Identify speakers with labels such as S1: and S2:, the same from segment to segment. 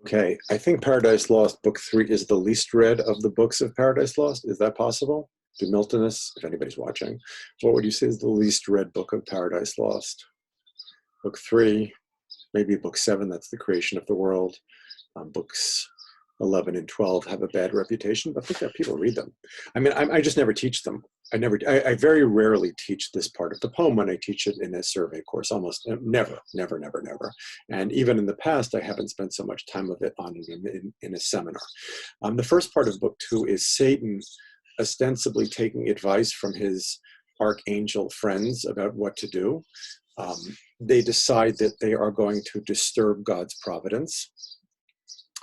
S1: Okay, I think Paradise Lost, book 3, is the least read of the books of Paradise Lost. Is that possible? Do Miltonists, if anybody's watching, what would you say is the least read book of Paradise Lost? Book 3, maybe book 7, that's the creation of the world. Books 11 and 12 have a bad reputation, but I think that people read them. I mean, I just never teach them. I very rarely teach this part of the poem when I teach it in a survey course, almost never. And even in the past, I haven't spent so much time of it on in a seminar. The first part of book 2 is Satan ostensibly taking advice from his archangel friends about what to do. They decide that they are going to disturb God's providence,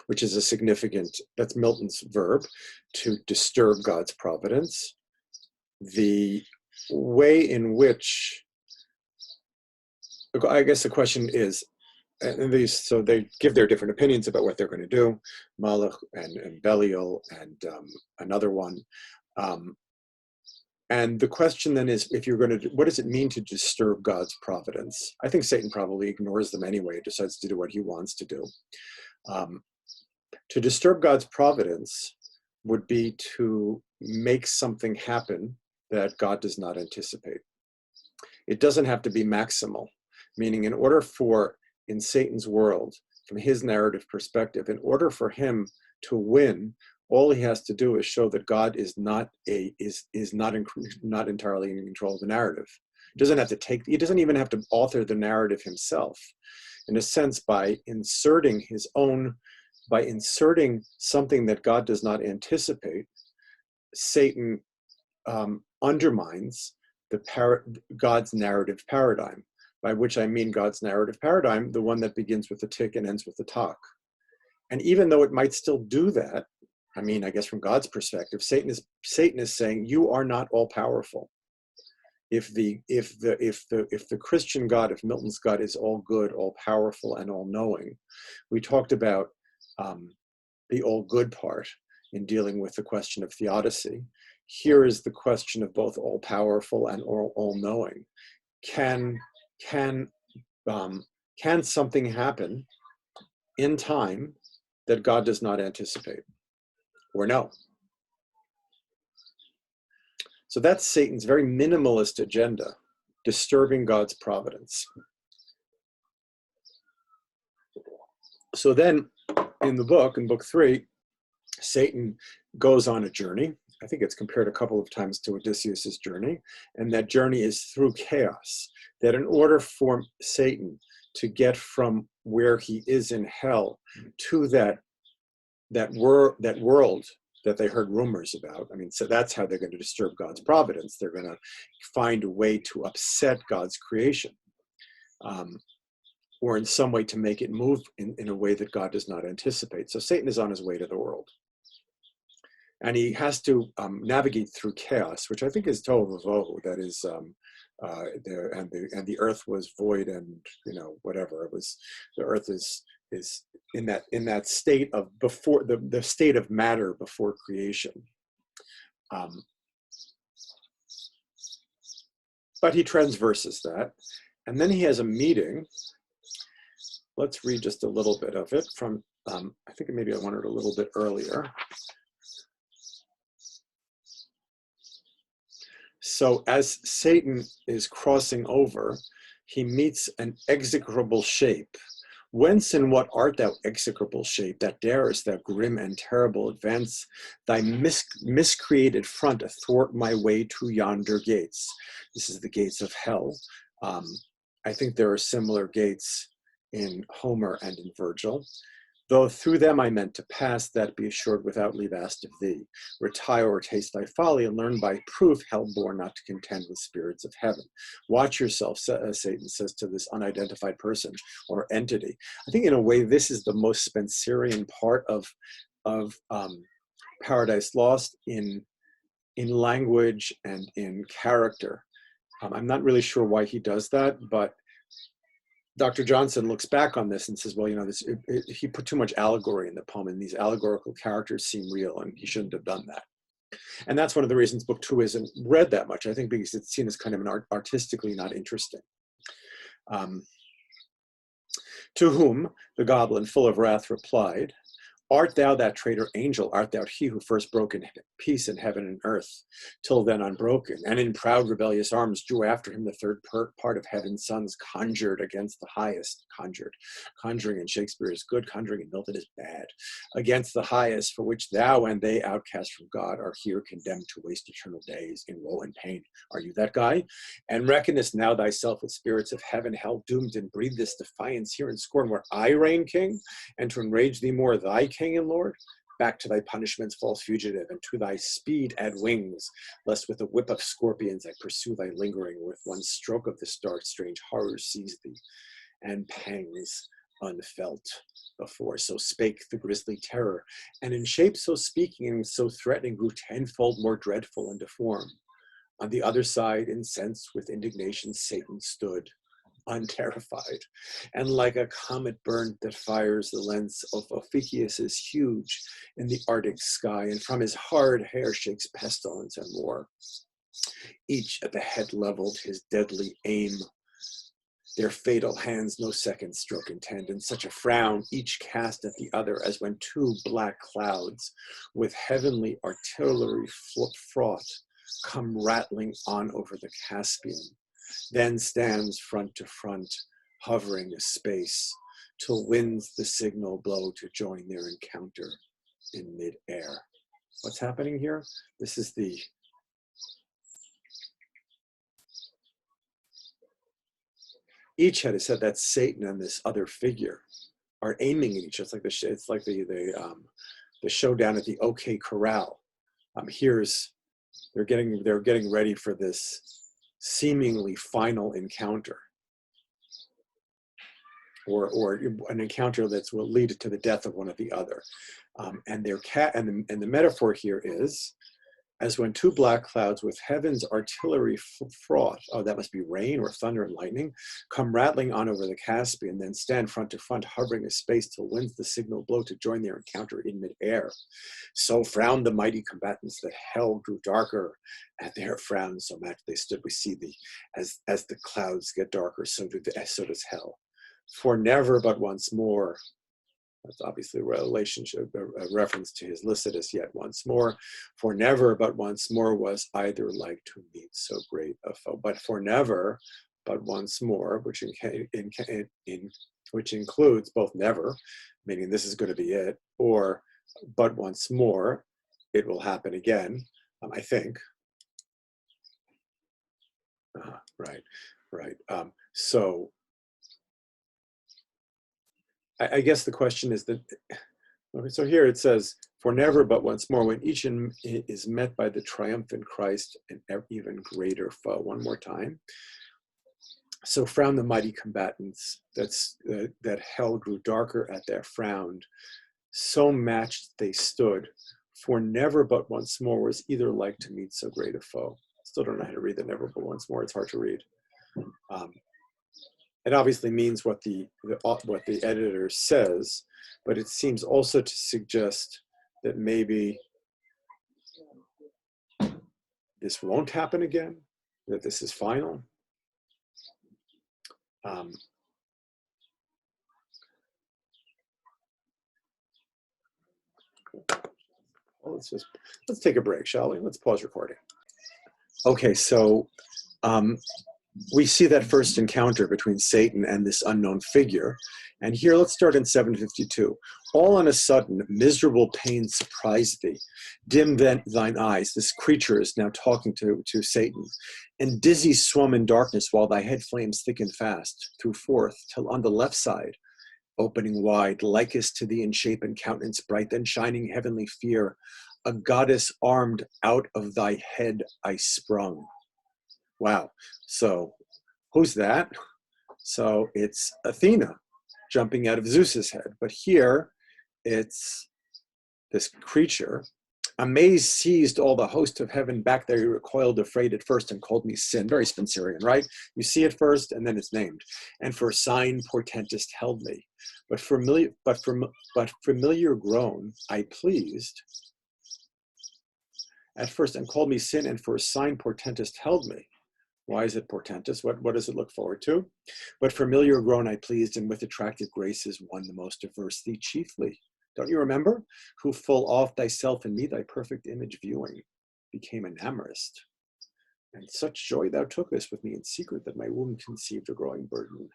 S1: which is a significant, that's Milton's verb, to disturb God's providence. The way in which, I guess the question is, so they give their different opinions about what they're going to do, Malach and Belial and another one. And the question then is, if you're going to, what does it mean to disturb God's providence? I think Satan probably ignores them anyway, decides to do what he wants to do. To disturb God's providence would be to make something happen that God does not anticipate. It doesn't have to be maximal, meaning in order for, in Satan's world, from his narrative perspective, in order for him to win, all he has to do is show that God is not entirely in control of the narrative. He doesn't even have to author the narrative himself. In a sense, by inserting something that God does not anticipate, Satan undermines God's narrative paradigm, by which I mean God's narrative paradigm, the one that begins with the tick and ends with the talk. And even though it might still do that, I mean, I guess from God's perspective, Satan is saying, you are not all powerful. If the Christian God, if Milton's God is all good, all powerful, and all knowing, we talked about the all good part in dealing with the question of theodicy. Here is the question of both all powerful and all knowing. Can something happen in time that God does not anticipate, or no? So that's Satan's very minimalist agenda, disturbing God's providence. So then in the book, in book 3, Satan goes on a journey. I think it's compared a couple of times to Odysseus's journey. And that journey is through chaos. That in order for Satan to get from where he is in hell to that world that they heard rumors about. I mean, so that's how they're going to disturb God's providence. They're going to find a way to upset God's creation. Or in some way to make it move in a way that God does not anticipate. So Satan is on his way to the world. And he has to navigate through chaos, which I think is tohu vavohu. That is, the earth was void, and whatever it was. The earth is in that state of before the state of matter before creation. But he transverses that, and then he has a meeting. Let's read just a little bit of it from. I think maybe I wanted a little bit earlier. So as Satan is crossing over, he meets an execrable shape. Whence and what art thou, execrable shape, that darest thou grim and terrible advance thy miscreated front athwart my way to yonder gates? This is the gates of hell. I think there are similar gates in Homer and in Virgil. Though through them I meant to pass, that be assured without leave asked of thee. Retire or taste thy folly, and learn by proof, hell born not to contend with spirits of heaven. Watch yourself, Satan says to this unidentified person or entity. I think in a way this is the most Spencerian part of Paradise Lost in language and in character. I'm not really sure why he does that, but Dr. Johnson looks back on this and says, well, he put too much allegory in the poem, and these allegorical characters seem real, and he shouldn't have done that. And that's one of the reasons book 2 isn't read that much, I think, because it's seen as kind of artistically not interesting. To whom the goblin, full of wrath, replied, Art thou that traitor angel? Art thou he who first broke in peace in heaven and earth, till then unbroken, and in proud rebellious arms drew after him the third part of heaven's sons, conjured against the highest, conjured. Conjuring in Shakespeare is good, conjuring in Milton is bad. Against the highest, for which thou and they, outcast from God, are here condemned to waste eternal days in woe and pain. Are you that guy? And reckonest now thyself with spirits of heaven, hell doomed, and breathe this defiance here in scorn, where I reign king, and to enrage thee more, thy king and Lord? Back to thy punishments, false fugitive, and to thy speed add wings, lest with a whip of scorpions I pursue thy lingering. With one stroke of this dark, strange horrors seize thee, and pangs unfelt before. So spake the grisly terror, and in shape so speaking and so threatening grew tenfold more dreadful and deformed. On the other side, incensed with indignation, Satan stood, unterrified, and like a comet burnt that fires the lens of Ophiuchus is huge in the Arctic sky, and from his hard hair shakes pestilence and war. Each at the head leveled his deadly aim. Their fatal hands no second stroke intend, and such a frown each cast at the other as when two black clouds with heavenly artillery fraught come rattling on over the Caspian. Then stands front to front, hovering a space, till winds the signal blow to join their encounter in mid-air. What's happening here? This is the each had said that Satan and this other figure are aiming at each other. It's like the showdown at the OK Corral. They're getting ready for this seemingly final encounter, or an encounter that will lead to the death of one or the other. And the metaphor here is, as when two black clouds with heaven's artillery fraught, oh, that must be rain or thunder and lightning, come rattling on over the Caspian, then stand front to front, hovering a space till winds the signal blow to join their encounter in midair. So frowned the mighty combatants that hell grew darker at their frowns, so much they stood. We see as the clouds get darker, so does hell. For never but once more, that's obviously a reference to his Lycidas, yet once more. For never but once more was either like to meet so great a foe. But for never but once more, which includes both never, meaning this is going to be it, or but once more, it will happen again, I think. Right. So I guess the question is that, okay, so here it says, for never but once more, when each is met by the triumphant Christ, an even greater foe. One more time. So frown the mighty combatants, that hell grew darker at their frown. So matched they stood, for never but once more was either like to meet so great a foe. Still don't know how to read the never but once more, it's hard to read. It obviously means what the editor says, but it seems also to suggest that maybe this won't happen again, that this is final. Let's take a break, shall we? Let's pause recording. Okay, so we see that first encounter between Satan and this unknown figure. And here, let's start in 752. All on a sudden, miserable pain surprised thee. Dim then thine eyes. This creature is now talking to Satan. And dizzy swum in darkness while thy head flames thickened fast, through forth, till on the left side, opening wide, likest to thee in shape and countenance bright, then shining heavenly fear, a goddess armed out of thy head I sprung. Wow. So who's that? So it's Athena jumping out of Zeus's head. But here it's this creature. Amazed seized all the host of heaven back there. He recoiled afraid at first and called me sin. Very Spenserian, right? You see it first and then it's named. And for a sign portentous held me. But familiar grown, I pleased at first and called me sin, and for a sign portentous held me. Why is it portentous? What does it look forward to? But familiar grown I pleased, and with attractive graces won the most diverse thee chiefly. Don't you remember? Who full oft thyself in me thy perfect image viewing, became enamorist. And such joy thou tookest with me in secret that my womb conceived a growing burden.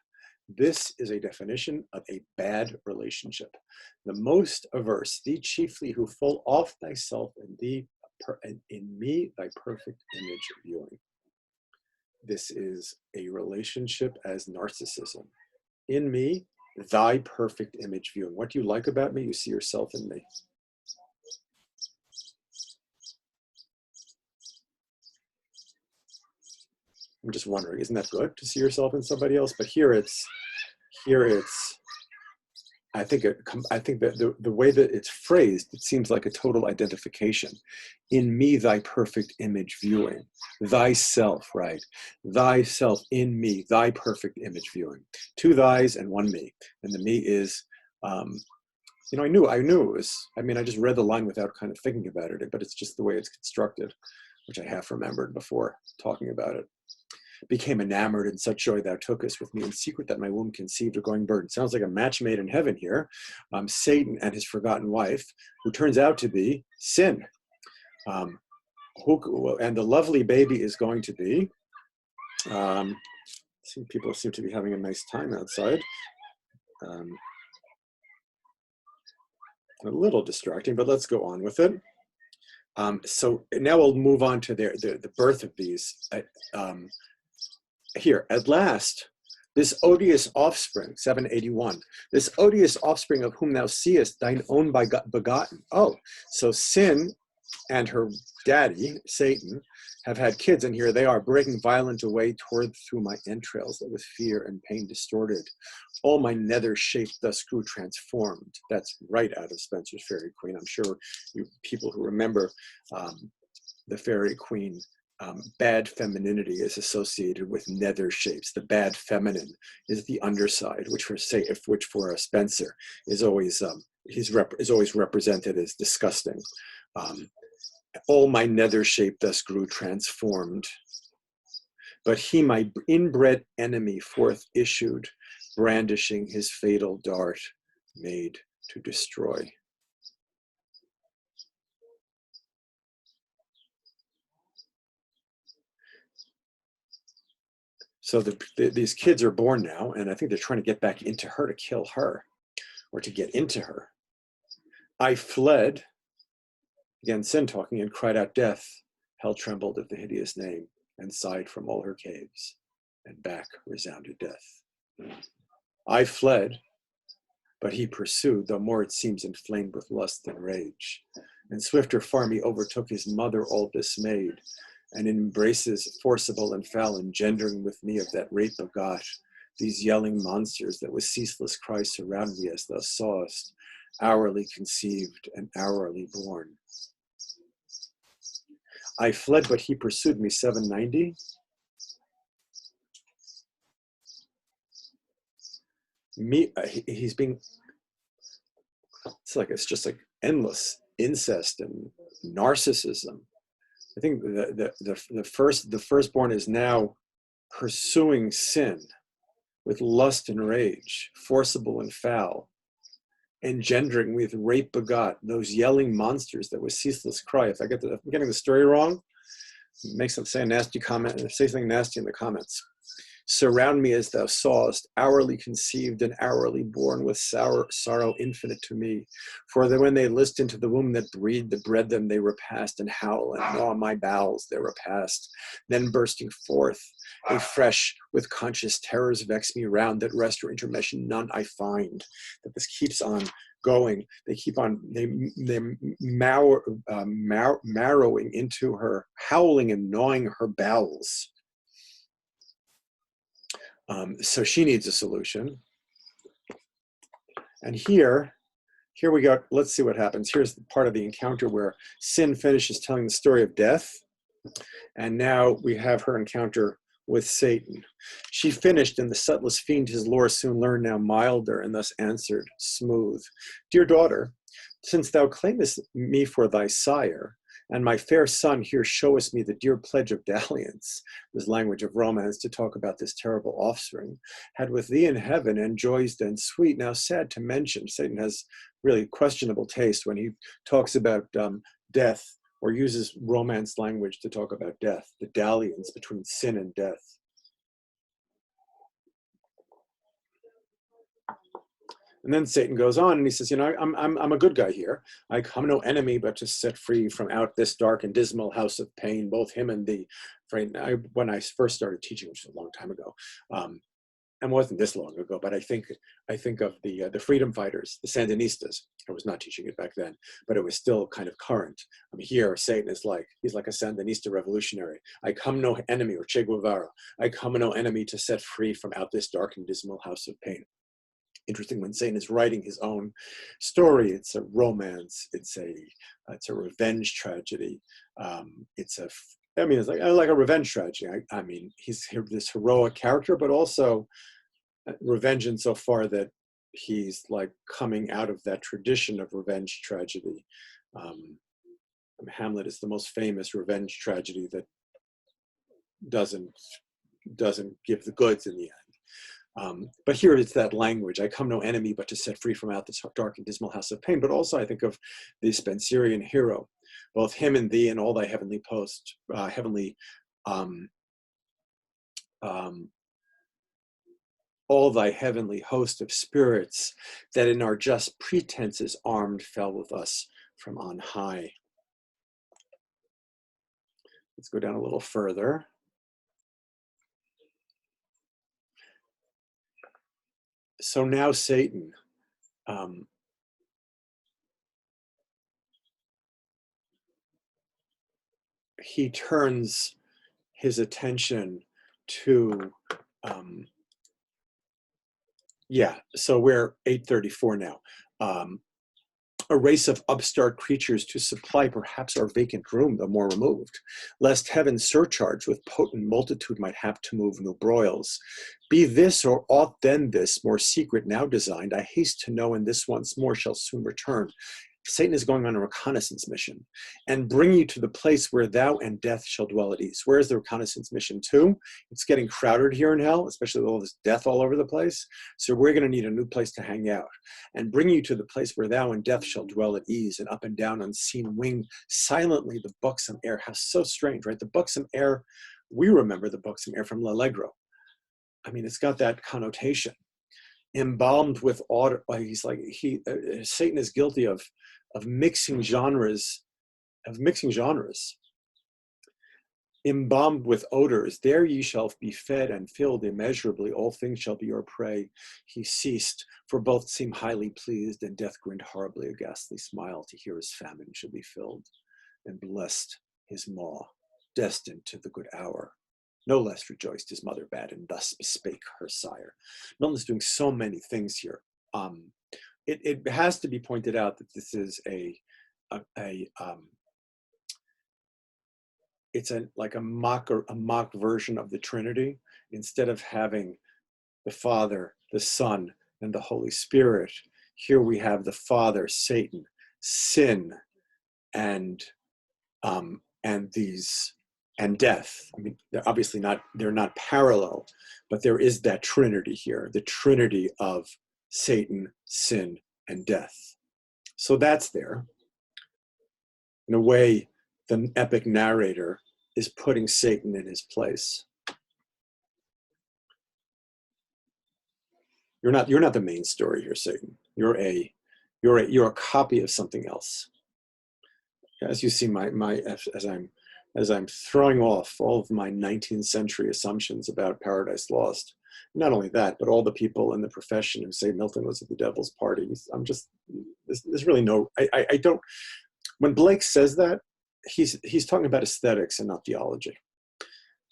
S1: This is a definition of a bad relationship. The most averse, thee chiefly, who full oft thyself in thee, and in me thy perfect image viewing. This is a relationship as narcissism. In me, thy perfect image viewing. What do you like about me? You see yourself in me. I'm just wondering, isn't that good to see yourself in somebody else? But here it's, I think that the way that it's phrased, it seems like a total identification. In me, thy perfect image viewing. Thyself, right? Thyself in me, thy perfect image viewing. Two thys and one me. And the me is, you know, I knew it was, I mean, I just read the line without kind of thinking about it, but it's just the way it's constructed, which I half remembered before talking about it. Became enamored, and such joy thou tookest with me in secret that my womb conceived a growing burden. Sounds like a match made in heaven here. Satan and his forgotten wife, who turns out to be sin. And the lovely baby is going to be, people seem to be having a nice time outside. A little distracting, but let's go on with it. So now we'll move on to the birth of these. Here, at last, this odious offspring, 781, this odious offspring of whom thou seest, thine own begotten. Oh, so sin and her daddy, Satan, have had kids, and here they are, breaking violent away toward through my entrails that with fear and pain distorted. All my nether shape thus grew transformed. That's right out of Spenser's Fairy Queen. I'm sure you people who remember the Fairy Queen, bad femininity is associated with nether shapes. The bad feminine is the underside, which for Spenser is always always represented as disgusting. All my nether shape thus grew transformed, but he, my inbred enemy, forth issued, brandishing his fatal dart, made to destroy. So these kids are born now, and I think they're trying to get back into her to kill her, or to get into her. I fled, again, sin talking, and cried out death. Hell trembled at the hideous name, and sighed from all her caves, and back resounded death. I fled, but he pursued, though more it seems inflamed with lust and rage. And swifter far me overtook his mother all dismayed, and in embraces forcible and foul, engendering with me of that rape of God, these yelling monsters that with ceaseless cry surround me as thou sawest, hourly conceived and hourly born. I fled, but he pursued me, 790. He's being, it's just like endless incest and narcissism. I think the firstborn is now pursuing sin with lust and rage, forcible and foul, engendering with rape begot, those yelling monsters that with ceaseless cry. If I'm getting the story wrong, make some, say a nasty comment, say something nasty in the comments. Surround me as thou sawest, hourly conceived and hourly born, with sorrow infinite to me. For when they list into the womb that bred them, they repast, and howl and gnaw my bowels, they repast. Then bursting forth, afresh with conscious terrors vex me round, that rest or intermission none I find. That this keeps on going. They keep on, they're marrowing into her, howling and gnawing her bowels. So she needs a solution. And here we go. Let's see what happens. Here's the part of the encounter where Sin finishes telling the story of death. And now we have her encounter with Satan. She finished, and the subtlest fiend his lore soon learned, now milder, and thus answered smooth. Dear daughter, since thou claimest me for thy sire, And my fair son, here showest me the dear pledge of dalliance, this language of romance to talk about this terrible offspring, had with thee in heaven and joys then sweet. Now sad to mention, Satan has really questionable taste when he talks about death, or uses romance language to talk about death, the dalliance between sin and death. And then Satan goes on and he says, I'm a good guy here. I come no enemy, but to set free from out this dark and dismal house of pain, both him and thee. When I first started teaching, which was a long time ago, and wasn't this long ago, but I think of the freedom fighters, the Sandinistas. I was not teaching it back then, but it was still kind of current. Here, Satan is he's like a Sandinista revolutionary. I come no enemy, or Che Guevara. I come no enemy to set free from out this dark and dismal house of pain. Interesting, when Satan is writing his own story, it's a romance, it's a revenge tragedy. It's like a revenge tragedy. I mean, he's this heroic character, but also revenge insofar that he's like coming out of that tradition of revenge tragedy. Hamlet is the most famous revenge tragedy that doesn't give the goods in the end. But here it's that language, I come no enemy, but to set free from out this dark and dismal house of pain. But also I think of the Spenserian hero, both him and thee and all thy heavenly all thy heavenly host of spirits that in our just pretenses armed fell with us from on high. Let's go down a little further. So now Satan, he turns his attention to, so we're 834 now. A race of upstart creatures to supply perhaps our vacant room, the more removed, lest heaven surcharged with potent multitude might hap to move no broils. Be this or aught than this more secret now designed, I haste to know, and this once more shall soon return. Satan is going on a reconnaissance mission and bring you to the place where thou and death shall dwell at ease. Where is the reconnaissance mission to? It's getting crowded here in hell, especially with all this death all over the place. So we're going to need a new place to hang out, and bring you to the place where thou and death shall dwell at ease, and up and down unseen wing silently the buxom air. How so strange, right? The buxom air, we remember the buxom air from L'Allegro. I mean, it's got that connotation. Embalmed with odor, Satan is guilty of mixing genres, Embalmed with odors, there ye shall be fed and filled immeasurably, all things shall be your prey. He ceased, for both seem highly pleased, and death grinned horribly a ghastly smile to hear his famine should be filled, and blessed his maw, destined to the good hour. No less rejoiced his mother bade, and thus spake her sire. Milton's doing so many things here. It has to be pointed out that this is it's a mock version of the Trinity. Instead of having the Father, the Son, and the Holy Spirit, here we have the Father, Satan, sin, and death. I mean, they're not parallel, but there is that Trinity here, the Trinity of Satan, sin, and death. So that's there. In a way, the epic narrator is putting Satan in his place. You're not the main story here, Satan. You're a copy of something else. As you see, as I'm throwing off all of my 19th century assumptions about Paradise Lost. Not only that, but all the people in the profession who say Milton was at the devil's party. There's really no, I don't, when Blake says that, he's talking about aesthetics and not theology.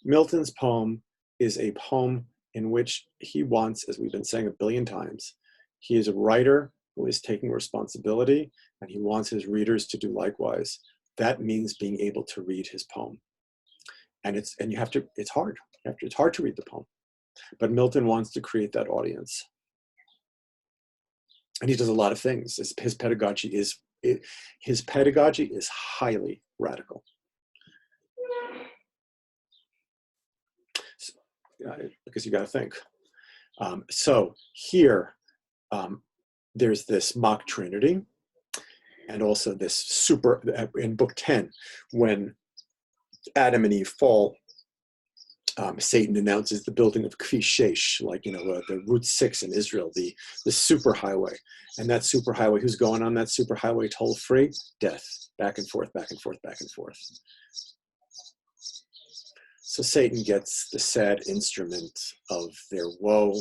S1: Milton's poem is a poem in which he wants, as we've been saying a billion times, he is a writer who is taking responsibility, and he wants his readers to do likewise. That means being able to read his poem. It's hard. It's hard to read the poem. But Milton wants to create that audience. And he does a lot of things. His pedagogy is highly radical. So, because you got to think. So here, there's this mock Trinity, and also this super, in book 10, when Adam and Eve fall, Satan announces the building of Kfi Shesh, like, the Route 6 in Israel, the superhighway. And that superhighway, who's going on that superhighway toll free? Death. Back and forth, back and forth, back and forth. So Satan gets the sad instrument of their woe.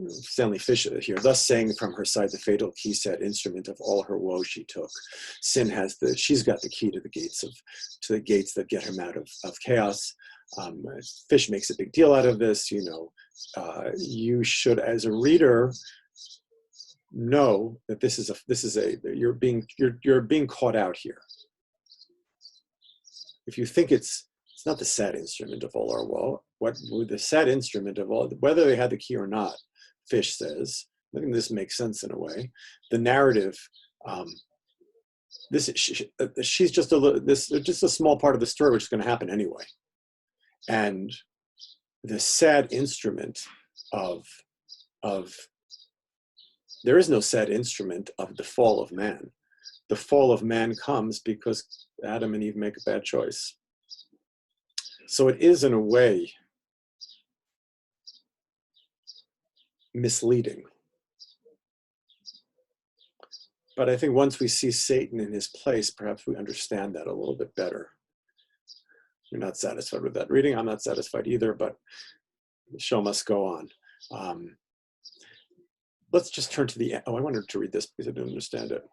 S1: Stanley Fisher here, thus saying from her side the fatal key set instrument of all her woe she took. Sin has she's got the key to the gates that get him out of chaos. Fish makes a big deal out of this. You should, as a reader, know that you're being caught out here. If you think it's not the sad instrument of all our woe, what the sad instrument of all, whether they had the key or not, Fish says, I think this makes sense in a way. The narrative, she's just a small part of the story, which is going to happen anyway. And the sad instrument of there is no sad instrument of the fall of man. The fall of man comes because Adam and Eve make a bad choice. So it is, in a way, misleading. But I think once we see Satan in his place, perhaps we understand that a little bit better. You're not satisfied with that reading. I'm not satisfied either, but the show must go on. Let's just turn to the end. Oh, I wanted to read this because I didn't understand it.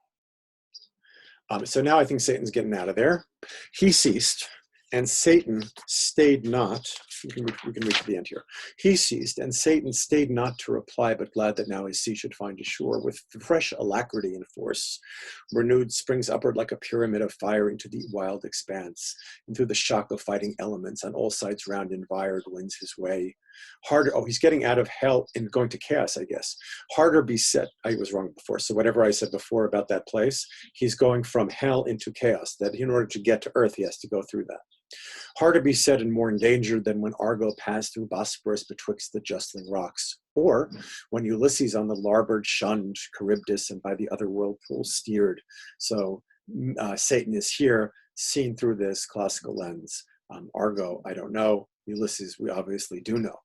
S1: So now I think Satan's getting out of there. He ceased, and Satan stayed not. We can read to the end here. He ceased, and Satan stayed not to reply, but glad that now his sea should find a shore. With fresh alacrity and force, renewed springs upward like a pyramid of fire into the wild expanse, and through the shock of fighting elements on all sides round environed wins his way. Harder, he's getting out of hell and going to chaos, I guess. Harder beset, I was wrong before, so whatever I said before about that place, he's going from hell into chaos, that in order to get to earth, he has to go through that. Harder beset and more endangered than when Argo passed through Bosporus betwixt the justling rocks, or when Ulysses on the larboard shunned Charybdis and by the other whirlpool steered. So Satan is here, seen through this classical lens. Argo, I don't know. Ulysses, we obviously do know.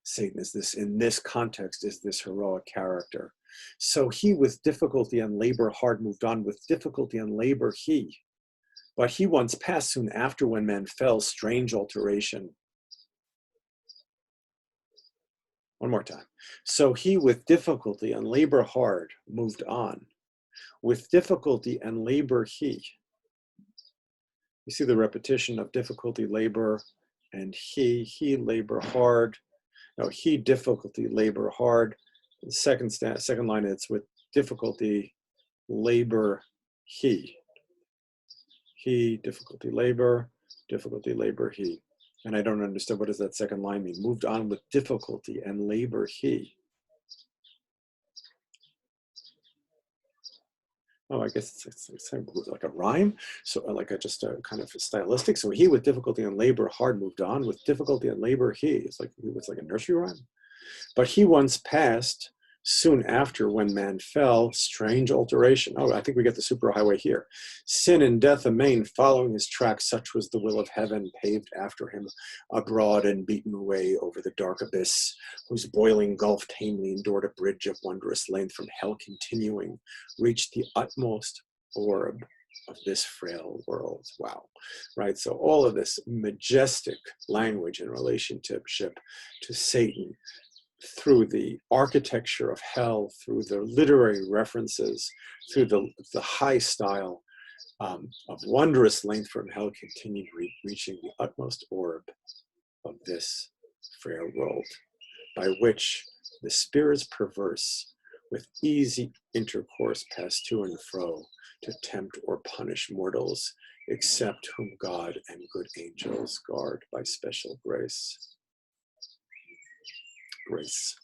S1: Satan is this, in this context, is this heroic character. So he with difficulty and labor hard moved on, with difficulty and labor he. But he once passed soon after when man fell, strange alteration. One more time. So he with difficulty and labor hard moved on. With difficulty and labor he. You see the repetition of difficulty, labor, and he labor hard. No, he difficulty, labor hard. The second line, it's with difficulty, labor, he. He, difficulty, labor, he. And I don't understand, what does that second line mean? Moved on with difficulty and labor, he. Oh, I guess it's like a rhyme. So like just a kind of stylistic. So he with difficulty and labor hard moved on, with difficulty and labor he. It's like a nursery rhyme. But he once passed soon after when man fell, strange alteration. Oh, I think we get the superhighway here. Sin and death amain, following his track, such was the will of heaven, paved after him a broad and beaten way over the dark abyss, whose boiling gulf tamely endured a bridge of wondrous length, from hell continuing, reached the utmost orb of this frail world. Wow, right? So all of this majestic language in relationship to Satan, through the architecture of hell, through the literary references, through the high style of wondrous length from hell, continued reaching the utmost orb of this frail world, by which the spirits perverse with easy intercourse pass to and fro, to tempt or punish mortals, except whom God and good angels guard by special grace. Grace.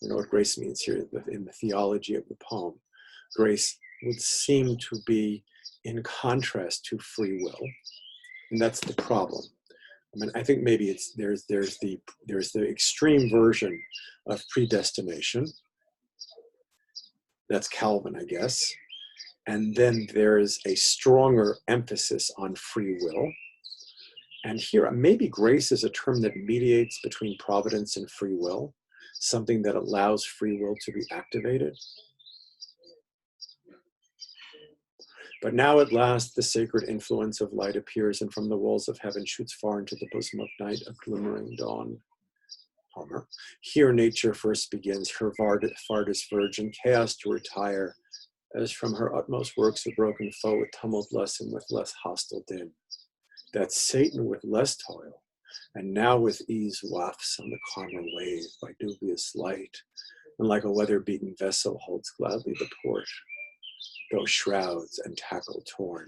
S1: We know what grace means here in the theology of the poem. Grace would seem to be in contrast to free will. And that's the problem. I mean, I think maybe there's the extreme version of predestination. That's Calvin, I guess. And then there's a stronger emphasis on free will. And here, maybe grace is a term that mediates between providence and free will, something that allows free will to be activated. But now at last the sacred influence of light appears, and from the walls of heaven shoots far into the bosom of night a glimmering dawn. Homer. Here nature first begins her farthest verge, and chaos to retire, as from her utmost works a broken foe with tumult less and with less hostile din. That Satan with less toil, and now with ease wafts on the calmer wave by dubious light, and like a weather-beaten vessel holds gladly the port, though shrouds and tackle torn.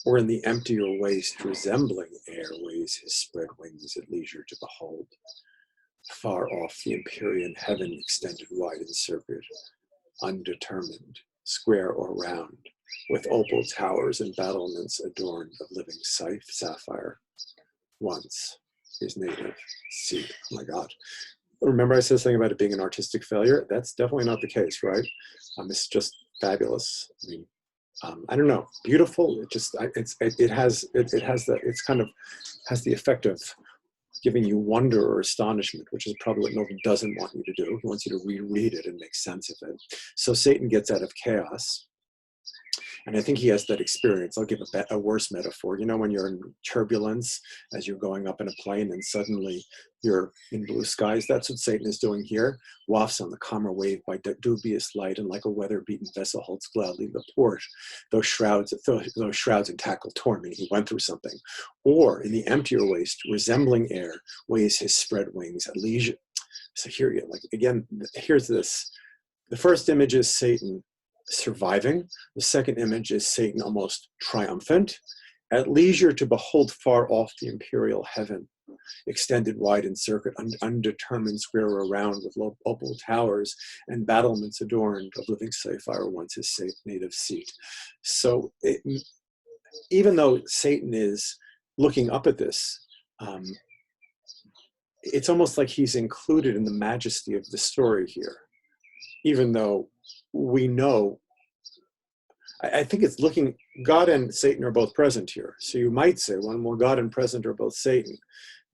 S1: Or in the emptier waste resembling air weighs his spread wings at leisure to behold. Far off the empyrean heaven extended wide in circuit, undetermined, square or round, with opal towers and battlements adorned of living sapphire, once his native seat. Oh my God. Remember I said something about it being an artistic failure? That's definitely not the case, right? It's just fabulous. I mean, I don't know, beautiful. It has the effect of giving you wonder or astonishment, which is probably what Milton doesn't want you to do. He wants you to reread it and make sense of it. So Satan gets out of chaos. And I think he has that experience. I'll give a worse metaphor. You know, when you're in turbulence as you're going up in a plane and suddenly you're in blue skies, that's what Satan is doing here. Wafts on the calmer wave by dubious light, and like a weather-beaten vessel holds gladly the port, those shrouds and tackle torn, meaning he went through something. Or in the emptier waste, resembling air, weighs his spread wings at leisure. So here, here's this. The first image is Satan surviving. The second image is Satan almost triumphant, at leisure to behold far off the imperial heaven, extended wide in circuit, undetermined square around, with opal towers and battlements adorned of living sapphire, once his native seat. So even though Satan is looking up at this, it's almost like he's included in the majesty of the story here, even though we know, I think it's looking, God and Satan are both present here. So you might say, well, God and present are both Satan.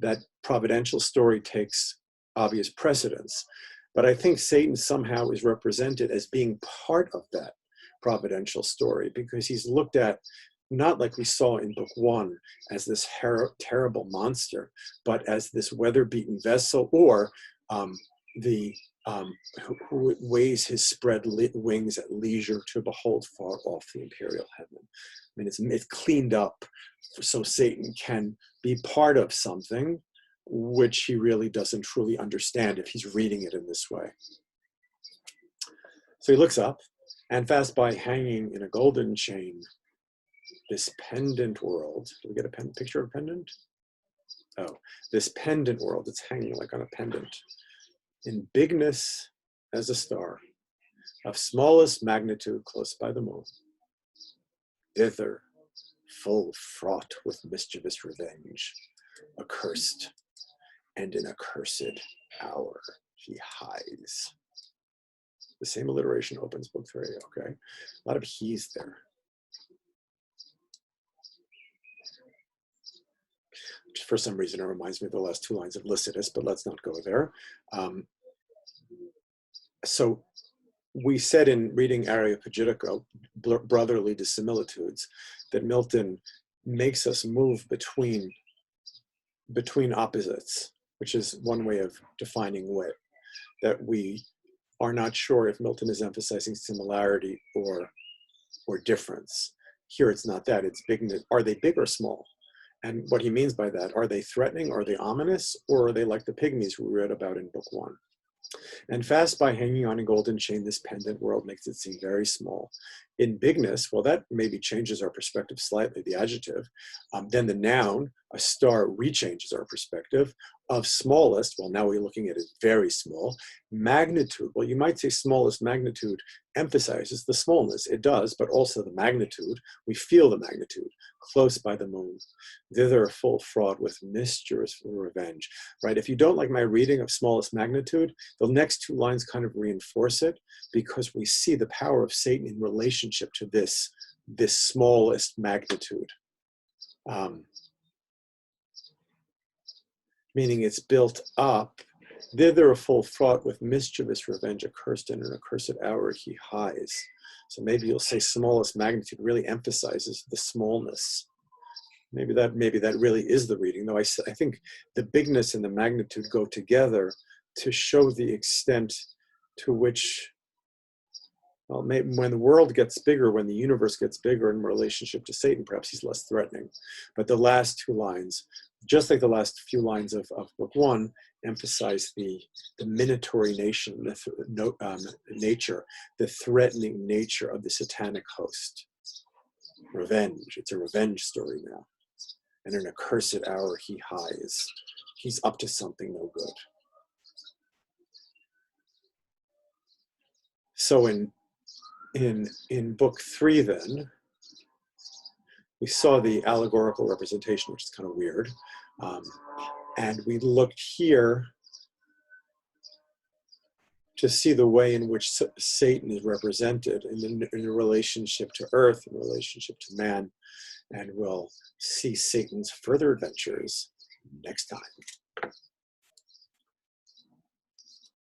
S1: That providential story takes obvious precedence. But I think Satan somehow is represented as being part of that providential story, because he's looked at, not like we saw in book 1, as this terrible monster, but as this weather-beaten vessel, or who weighs his spread wings at leisure to behold far off the imperial heaven. I mean, it's cleaned up so Satan can be part of something which he really doesn't truly understand if he's reading it in this way. So he looks up, and fast by hanging in a golden chain, this pendant world. Do we get a picture of a pendant? Oh, this pendant world that's hanging like on a pendant, in bigness as a star, of smallest magnitude close by the moon, thither, full fraught with mischievous revenge, accursed, and in accursed hour he hies. The same alliteration opens book 3, okay? A lot of he's there. For some reason, it reminds me of the last 2 lines of Lycidas, but let's not go there. So we said in reading Areopagitico, Brotherly Dissimilitudes, that Milton makes us move between opposites, which is one way of defining wit, that we are not sure if Milton is emphasizing similarity or difference. Here it's not that, it's bigness. Are they big or small? And what he means by that, are they threatening, are they ominous, or are they like the pygmies we read about in book 1? And fast by hanging on a golden chain, this pendant world makes it seem very small. In bigness, well, that maybe changes our perspective slightly, the adjective. Then the noun, a star, rechanges our perspective. Of smallest, well, now we're looking at it very small. Magnitude, well, you might say smallest magnitude emphasizes the smallness. It does, but also the magnitude. We feel the magnitude, close by the moon. Thither full fraught with mischievous revenge, right? If you don't like my reading of smallest magnitude, the next two lines kind of reinforce it, because we see the power of Satan in relationship to this smallest magnitude. Meaning it's built up. Thither full fraught with mischievous revenge, accursed in an accursed hour he hies. So maybe you'll say smallest magnitude really emphasizes the smallness. Maybe that really is the reading, though I think the bigness and the magnitude go together to show the extent to which, well, maybe when the world gets bigger, when the universe gets bigger in relationship to Satan, perhaps he's less threatening. But the last two lines, just like the last few lines of book one, emphasize the minatory nature, the threatening nature of the satanic host. Revenge. It's a revenge story now. And in an accursed hour he hies. He's up to something no good. So in book three, then, we saw the allegorical representation, which is kind of weird. And we looked here to see the way in which Satan is represented in relationship to earth, in relationship to man. And we'll see Satan's further adventures next time.